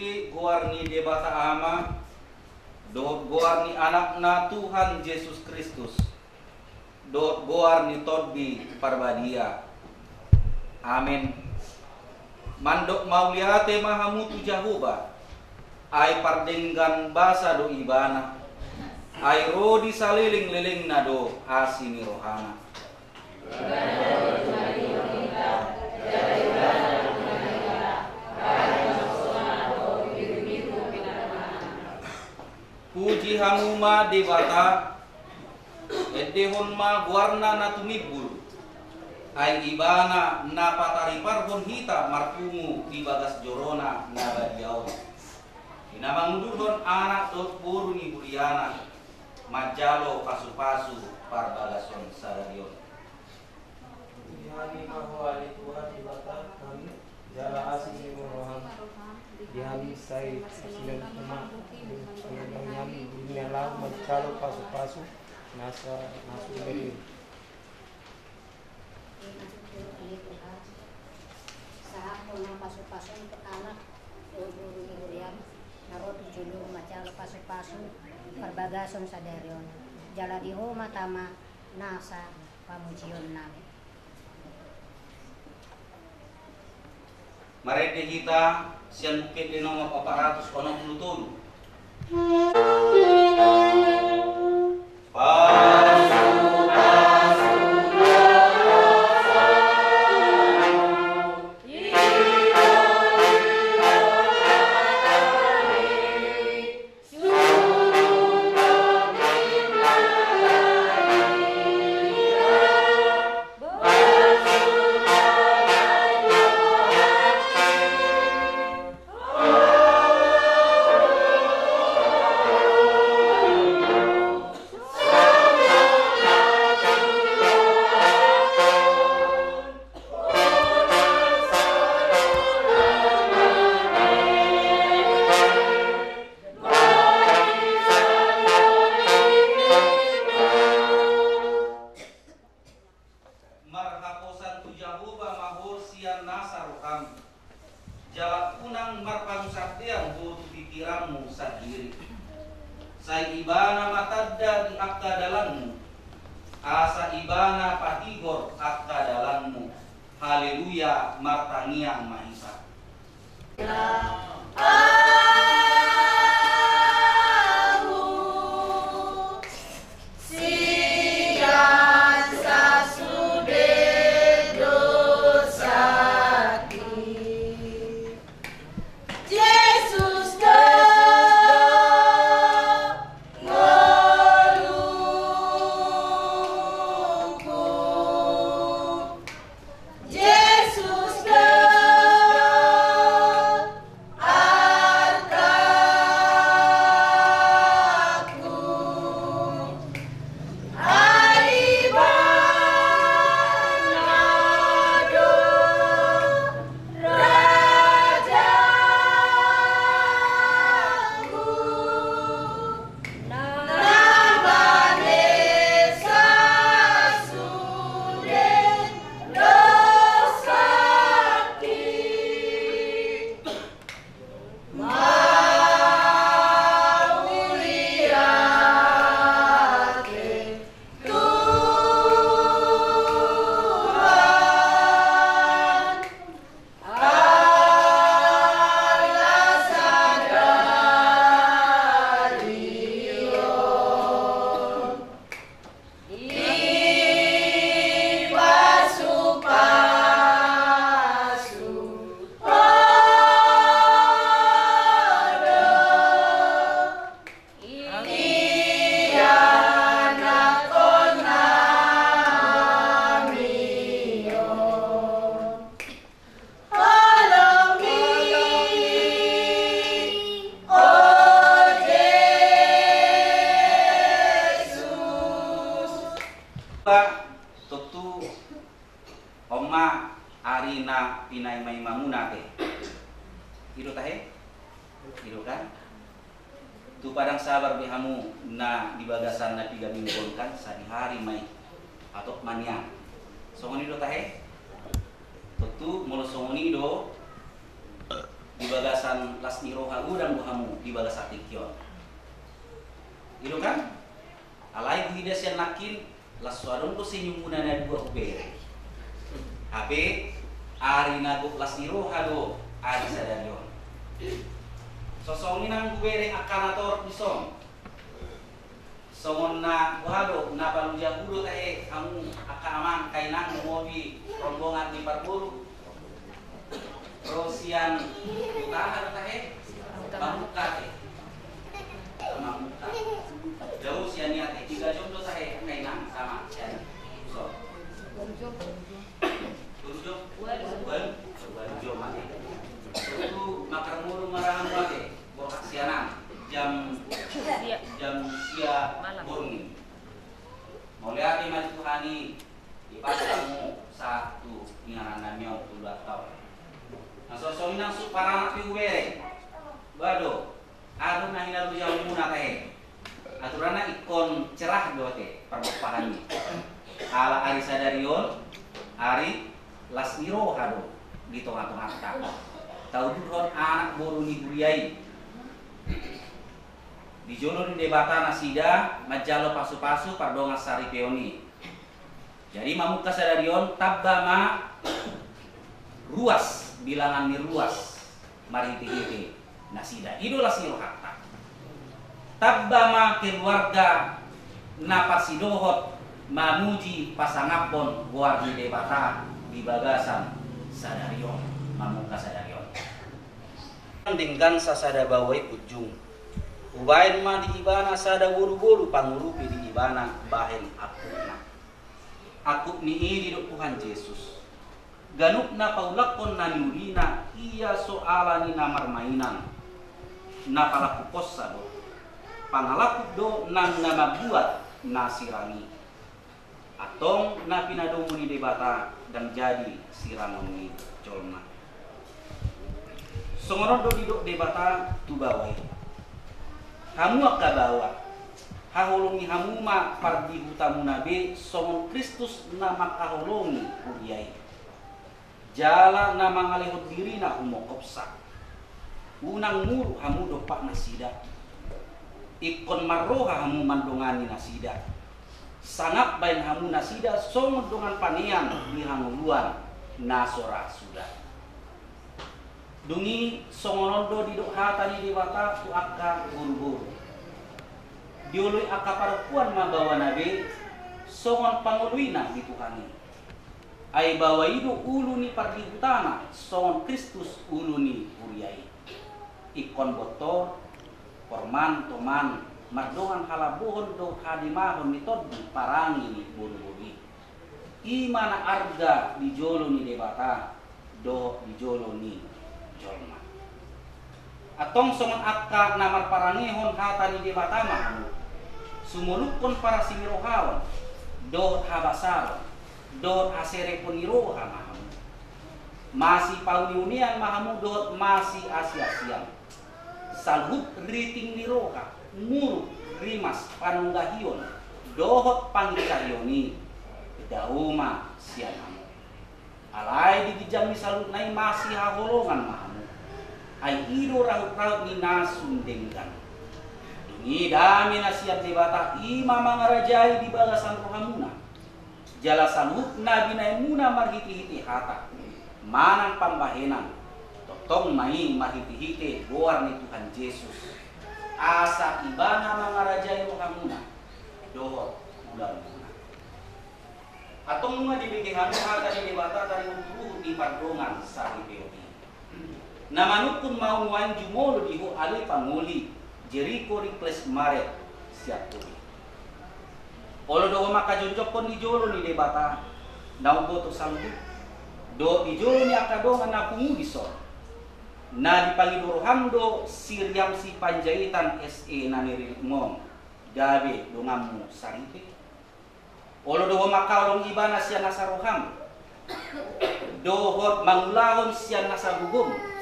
Gusti goarni debata ama dohot goarni anakna Tuhan Yesus Kristus dohot goarni todbi parbadia. Amin. Mandok mauliate mahamutu Jahoba ay pardenggan basa do ibana ay rodi saliling-liling na do asini rohana. Puji hamuma debata edehon ma guarna na tumibul ay ibana na patariparhon hita marpungu di bagas jorona na badiaw. Inamangudurhon anak dot puru ni buliana majalo pasu-pasu parbagason saradion. Dihami mahwali Tuhan dibata kami jala asih rohan dihami sai sinan kuma dengan yami dunia lau majalo pasu-pasu nasa nasu beri. Saham na pasu-pasu untuk anak Urian narot julu macam pasu-pasu perbagason sadarion jala diho matama nasa pamujion nami. Marede kita sian bukit di nomor 460 sai ibana matadda di akta dalanmu asa ibana patigor akta dalanmu haleluya martangiang mahisa. Tutu oma arina pinai mai mamuna ke ido tahe ido kan tu padang sabar bihamu na di bagasan na 3 minggu kan sadi hari mai atau mania songoni do tahe tutu molo songoni do di bagasan las niroha udang buhamu di bagas atikyon. Itu kan? Alai buhidas yang nakin las suadon ko sinyumunan na dua ubere. Habe ari nagok las niroha do ari sadarion. Sosongin ang ubere akanator disong. Songon na buhado na baluja udo tae kamu akaman kainang mobi rombongan di Parburu. Rosian utara tae bamuka tae. Bamuka. Jauh sian niate 3 jomblo tae kainang sama sian. So. Turjom. Jom mate. Itu makar mulu marahang mate. Borak sianan. Jam sia burung. Mulai mari Tuhani dipasangmu satu inganan nyo 2 tahun. Nah sosok nang supara pi ubere. Bado. Adu nang hinalu jauh muna tahe. Aturana ikon cerah dote perbapahan ni. Ala ari sadarion ari lasmiro hado di tengah-tengah ta. Tahu duron anak boru ni buriai. Di jono di debata nasida majalo pasu-pasu pardonga sari peoni. Jadi mamuka sadarion tabbama ruas bilangan ni ruas mariti-hiti nasida idola siro hatta. Tabbama keluarga napasidohot mamuji pasangapon buar di debata di bagasan sadarion mamuka sadarion. Dengan sasada bawai ujung. Ubain ma di ibana sada buru-buru pangurupi di ibana bahen akupna. Akup ni iri do Tuhan Yesus. Ganupna paulakon na nurina iya soalani na marmainan. Na palaku kosa do. Pangalakuk do nang nama buat nasirani. Atong na pinadomu ni debata dan jadi siramon ni colma. Songoron do didok debata tu bawai. Hamu akabawa haholongi hamuma pardi hutamu nabe songon Kristus nama kaholongi uriai jala nama ngalehot diri na umokopsa unang muru hamu dopak nasida ikon marroha hamu mandongani nasida sangat bain hamu nasida songon dongan panean di hanguluan nasora sudah dungi songonondo di dok hatani dewata tu akka buru-buru. Diului akka parapuan mabawa nabe songon panguluina di Tuhani. Ai bawa ido ulu ni pardi utama songon Kristus ulu ni uriai. Ikon botor porman toman mardongan halabohon do hadimahon mitod di parangi ni buru-buru. Imana arga di jolo ni debata do di jolo ni jolma. Atong songon akka namar parangehon hatani debata mahamu. Sumulukon para simirohawan. Dohot habasar. Dohot asere poniroha mahamu. Masih pauniunian mahamu dohot masih asia-siang. Salhut riting niroha. Muruk rimas panunggahion. Dohot pangikayoni. Dauma sianamu. Alai di jam salut nai masih haholongan mahamu. Ai ido rahut-rahut ni nasun denggan. Dungi dami nasihat debata ima mangarajai di bagasan rohamuna. Jala salut nabi naimuna marhiti-hiti hata. Manang pambahenan. Totong main marhiti-hiti goar ni Tuhan Yesus. Asa ibana mangarajai rohamuna. Dohot ulang muna. Atong mga dibigyan hata ni debata tari untuk di pardongan sari peoni. Namanukun mau nuan jumolo diho ali panguli Jericho request maret siap tuli. Olo do maka jonjokon di jolo ni debata naubo to sanggup do di jolo ni akadongan na pungudison na dipangidoro hamdo siriam si panjaitan SE na nirimong dabe dongamu saripe. Olo do maka olong ibana siya nasaroham dohot mangulahon siya nasabugom.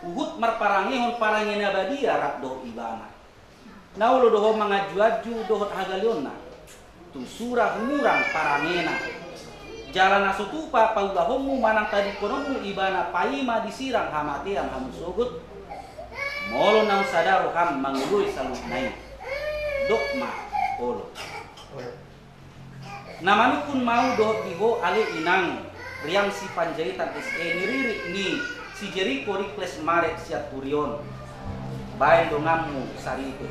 Uhut marparangehon parangena badia rak do ibana. Naulo doho mangaju-aju dohot hagalionna. Tu surah murang parangena. jalan asutupa paudahomu manang tadi konomu ibana paima disirang hamate ang hamusugut molo nang sadaro ham mangului salut nai dokma olo namanu pun mau dohot diho ale inang riang si panjaitan SE niririk ni si Jericho rikles marek siaturion bae dongammu sarite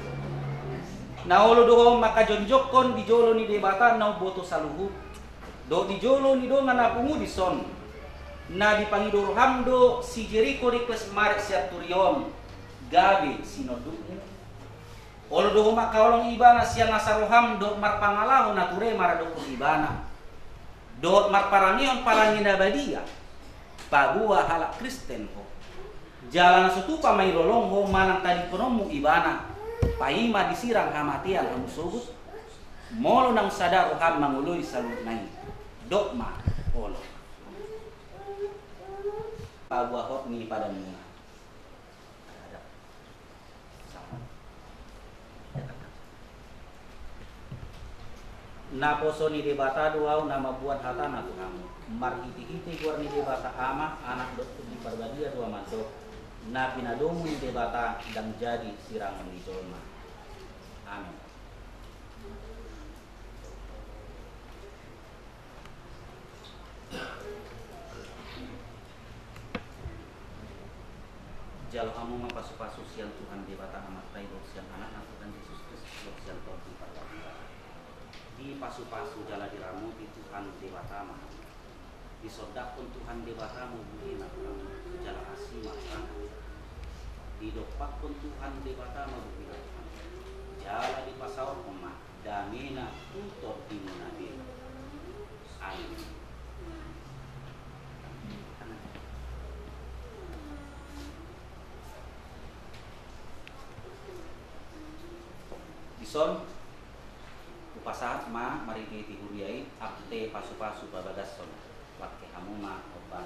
na olo doho maka jonjokon di jolo ni debata na boto saluhu do di jolo ni do ngana pungu di son na di pangidoro hamdo si Jericho rikles marek siaturion gabe sinodu olo do maka olong ibana siang asaroham do mar pangalahu nature marado ibana do mar parangion parangina badia pabua halak Kristen ho jalan sutupa mai lolong ho manang tadi konomu ibana paima disirang hamatian hamusugut molo nang sadaro ham mangului salut nai dokma olo pabua hot ni pada muna na poso ni debata duau nama buat hata na kamu mar hiti guar ni debata ama anak dokter di perbadia dua manto na pinadomu ni debata dan jadi sirang di jolma amin jalo kamu mapasu-pasu siang Tuhan debata amat baik siang anak Tuhan Yesus Kristus siang Tuhan di pasu-pasu jala diramu di Tuhan dewatama di sodak pun Tuhan dewatamu buhina jala asih maka di dopak pun Tuhan dewatama buhina jala di pasau emak damina tutor di munabi amin dison pasahat ma mari dihuriai akte pasu-pasu babagas son wakke hamuma obat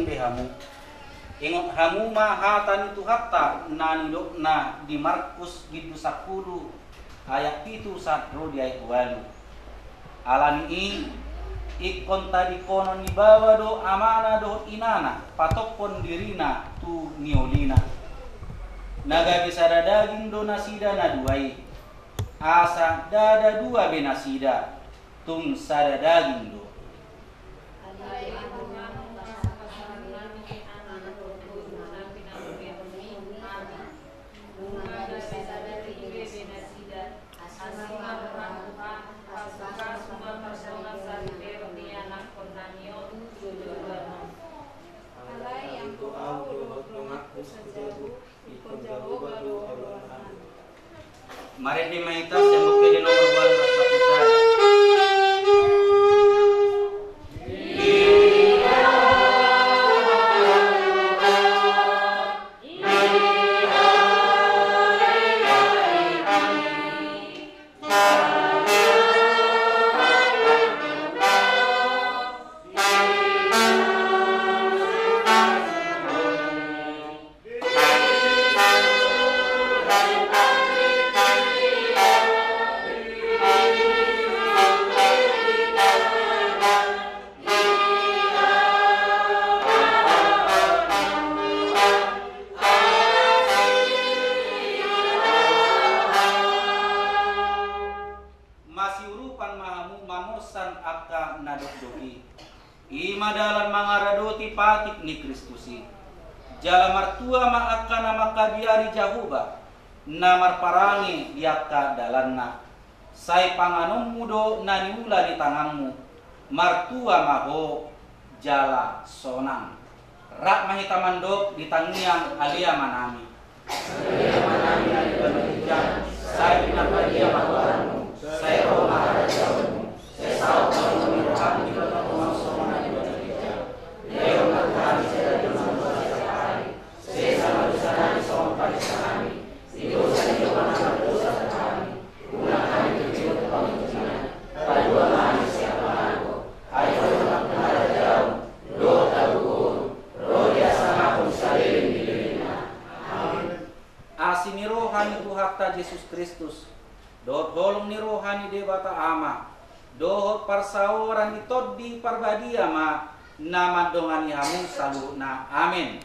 daging de hamu. Ingot hamu mahatan itu hatta nanidok na di Markus gitu 10 ayat 7 satro di ayat 8. Alani ikon tadi konon ni bawa do amana do inana patokon dirina tu niolina. Naga bisa ada daging do nasida na duai. Asa dada dua benasida tung sada daging do. Mari di maitas yang bukti di nomor 12. Ima dalam mangaradoti patik ni Kristusi. Jala martua maakana makadiari jahuba. Namar parangi diaka dalanna. Sai panganom mudo naniula di tanganmu. Martua maho jala sonang. Rak mahitamandok di tangiang alia manami. Alia manami alia manijang. Sai pinakadia mahuanmu. Sai roh maharajamu. Sai sao kamu miroham di kota rumah somana di bawah hijau. Leo nakani saya di rumah sekali. Saya sama dosana di sompa di sahami. Di dosa di mana dosa sekali. Ulang kami kecil kepanggungnya. Padua manis siapa aku. Ayo rumah maharajamu. Doa tabuhur. Roh dia sama pun salirin di dirinya. Amin. Asini rohani Tuhatta Yesus Kristus. Dohot holong ni rohani debata ama. Dohot parsaoran ni toddi parbadia ma. Nama dongani hamu saluna. Amin.